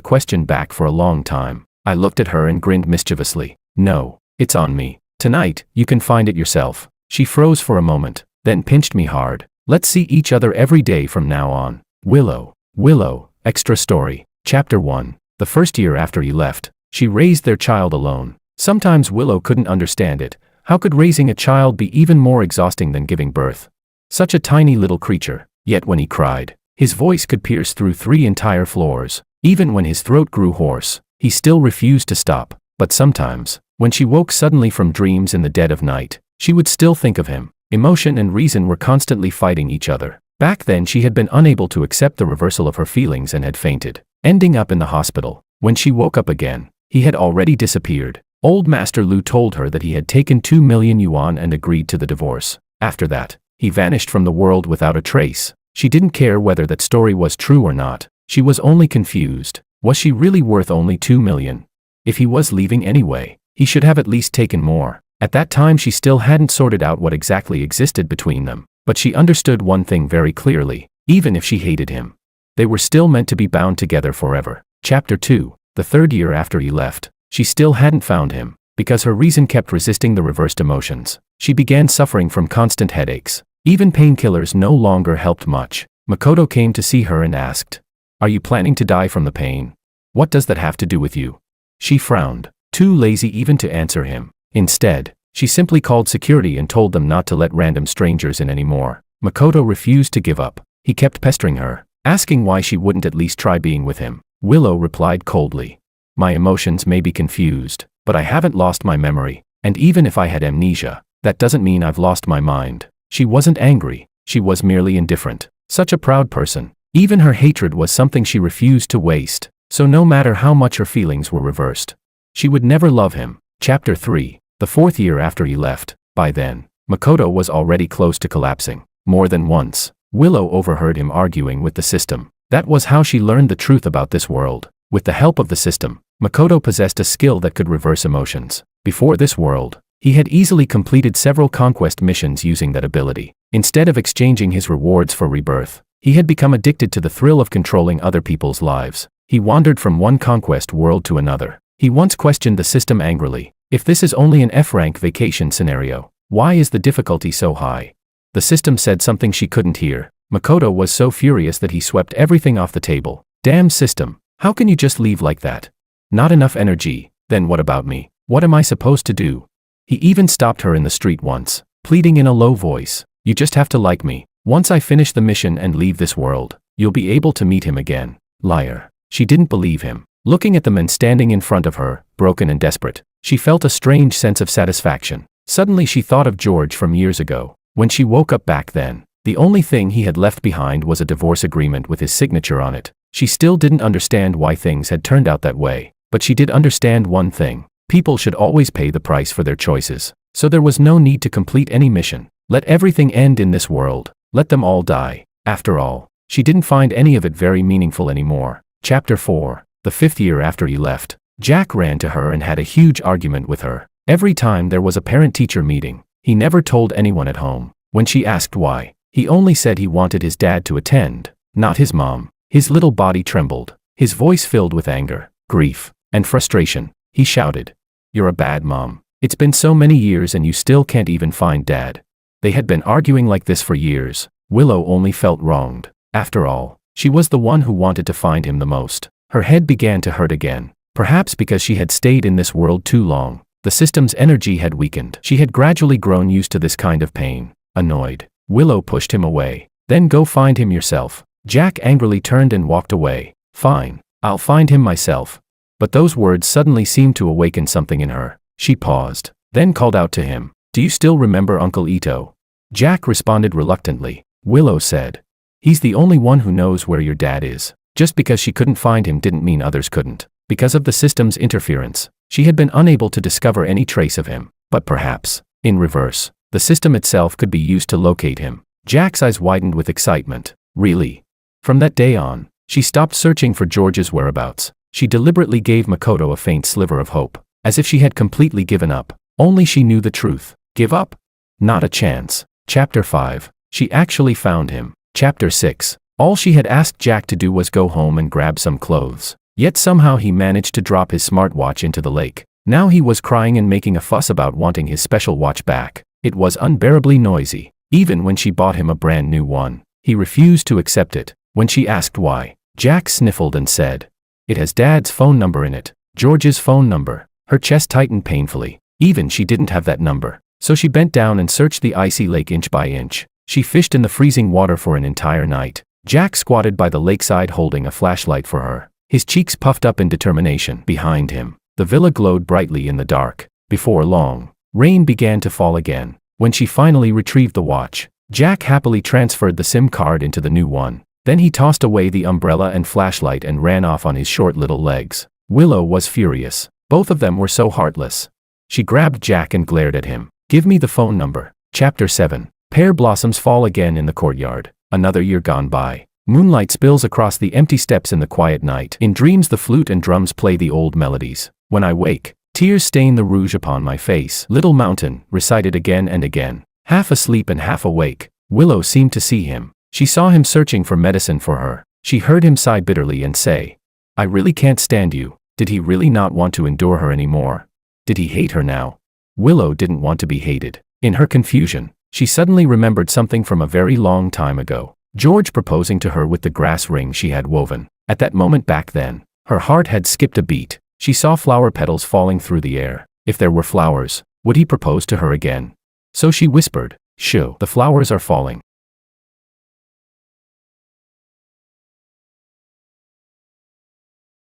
question back for a long time. I looked at her and grinned mischievously. No, it's on me. Tonight, you can find it yourself. She froze for a moment, then pinched me hard. Let's see each other every day from now on. Willow. Willow, extra story. Chapter 1. The first year after he left, she raised their child alone. Sometimes Willow couldn't understand it. How could raising a child be even more exhausting than giving birth? Such a tiny little creature, yet when he cried, his voice could pierce through 3 entire floors. Even when his throat grew hoarse, he still refused to stop. But sometimes, when she woke suddenly from dreams in the dead of night, she would still think of him. Emotion and reason were constantly fighting each other. Back then she had been unable to accept the reversal of her feelings and had fainted, ending up in the hospital. When she woke up again, he had already disappeared. Old Master Liu told her that he had taken 2 million yuan and agreed to the divorce. After that, he vanished from the world without a trace. She didn't care whether that story was true or not. She was only confused. Was she really worth only 2 million? If he was leaving anyway, he should have at least taken more. At that time she still hadn't sorted out what exactly existed between them, but she understood one thing very clearly. Even if she hated him, they were still meant to be bound together forever. Chapter 2. The third year after he left, she still hadn't found him, because her reason kept resisting the reversed emotions. She began suffering from constant headaches. Even painkillers no longer helped much. Makoto came to see her and asked, Are you planning to die from the pain? What does that have to do with you? She frowned, too lazy even to answer him. Instead, she simply called security and told them not to let random strangers in anymore. Makoto refused to give up. He kept pestering her, asking why she wouldn't at least try being with him. Willow replied coldly, "My emotions may be confused, but I haven't lost my memory, and even if I had amnesia, that doesn't mean I've lost my mind." She wasn't angry, she was merely indifferent. Such a proud person. Even her hatred was something she refused to waste, so no matter how much her feelings were reversed, she would never love him. Chapter 3. The 4th year after he left. By then, Makoto was already close to collapsing. More than once, Willow overheard him arguing with the system. That was how she learned the truth about this world. With the help of the system, Makoto possessed a skill that could reverse emotions. Before this world, he had easily completed several conquest missions using that ability. Instead of exchanging his rewards for rebirth, he had become addicted to the thrill of controlling other people's lives. He wandered from one conquest world to another. He once questioned the system angrily. If this is only an F-rank vacation scenario, why is the difficulty so high? The system said something she couldn't hear. Makoto was so furious that he swept everything off the table. Damn system, how can you just leave like that? Not enough energy. Then what about me? What am I supposed to do? He even stopped her in the street once, pleading in a low voice, "You just have to like me. Once I finish the mission and leave this world, you'll be able to meet him again." Liar. She didn't believe him. Looking at the man standing in front of her, broken and desperate, she felt a strange sense of satisfaction. Suddenly she thought of George from years ago. When she woke up back then, the only thing he had left behind was a divorce agreement with his signature on it. She still didn't understand why things had turned out that way, but she did understand one thing. People should always pay the price for their choices. So there was no need to complete any mission. Let everything end in this world. Let them all die. After all, she didn't find any of it very meaningful anymore. Chapter 4. The 5th year after he left, Jack ran to her and had a huge argument with her. Every time there was a parent-teacher meeting, he never told anyone at home. When she asked why, he only said he wanted his dad to attend, not his mom. His little body trembled. His voice filled with anger, grief, and frustration. He shouted, "You're a bad mom. It's been so many years and you still can't even find dad." They had been arguing like this for years. Willow only felt wronged. After all, she was the one who wanted to find him the most. Her head began to hurt again. Perhaps because she had stayed in this world too long. The system's energy had weakened. She had gradually grown used to this kind of pain. Annoyed, Willow pushed him away. "Then go find him yourself." Jack angrily turned and walked away. "Fine, I'll find him myself." But those words suddenly seemed to awaken something in her. She paused, then called out to him, "Do you still remember Uncle Ito?" Jack responded reluctantly. Willow said, "He's the only one who knows where your dad is." Just because she couldn't find him didn't mean others couldn't. Because of the system's interference, she had been unable to discover any trace of him. But perhaps, in reverse, the system itself could be used to locate him. Jack's eyes widened with excitement. Really? From that day on, she stopped searching for George's whereabouts. She deliberately gave Makoto a faint sliver of hope, as if she had completely given up. Only she knew the truth. Give up? Not a chance. Chapter 5. She actually found him. Chapter 6. All she had asked Jack to do was go home and grab some clothes. Yet somehow he managed to drop his smartwatch into the lake. Now he was crying and making a fuss about wanting his special watch back. It was unbearably noisy. Even when she bought him a brand new one, he refused to accept it. When she asked why, Jack sniffled and said, "It has Dad's phone number in it." George's phone number. Her chest tightened painfully. Even she didn't have that number. So she bent down and searched the icy lake inch by inch. She fished in the freezing water for an entire night. Jack squatted by the lakeside holding a flashlight for her. His cheeks puffed up in determination. Behind him, the villa glowed brightly in the dark. Before long, rain began to fall again. When she finally retrieved the watch, Jack happily transferred the SIM card into the new one. Then he tossed away the umbrella and flashlight and ran off on his short little legs. Willow was furious. Both of them were so heartless. She grabbed Jack and glared at him. "Give me the phone number." Chapter 7. Pear blossoms fall again in the courtyard. Another year gone by. Moonlight spills across the empty steps in the quiet night. In dreams the flute and drums play the old melodies. When I wake, tears stain the rouge upon my face. Little Mountain, recited again and again. Half asleep and half awake, Willow seemed to see him. She saw him searching for medicine for her. She heard him sigh bitterly and say, "I really can't stand you." Did he really not want to endure her anymore? Did he hate her now? Willow didn't want to be hated. In her confusion, she suddenly remembered something from a very long time ago. George proposing to her with the grass ring she had woven. At that moment back then, her heart had skipped a beat. She saw flower petals falling through the air. If there were flowers, Would he propose to her again? So she whispered, "Shoo, the flowers are falling."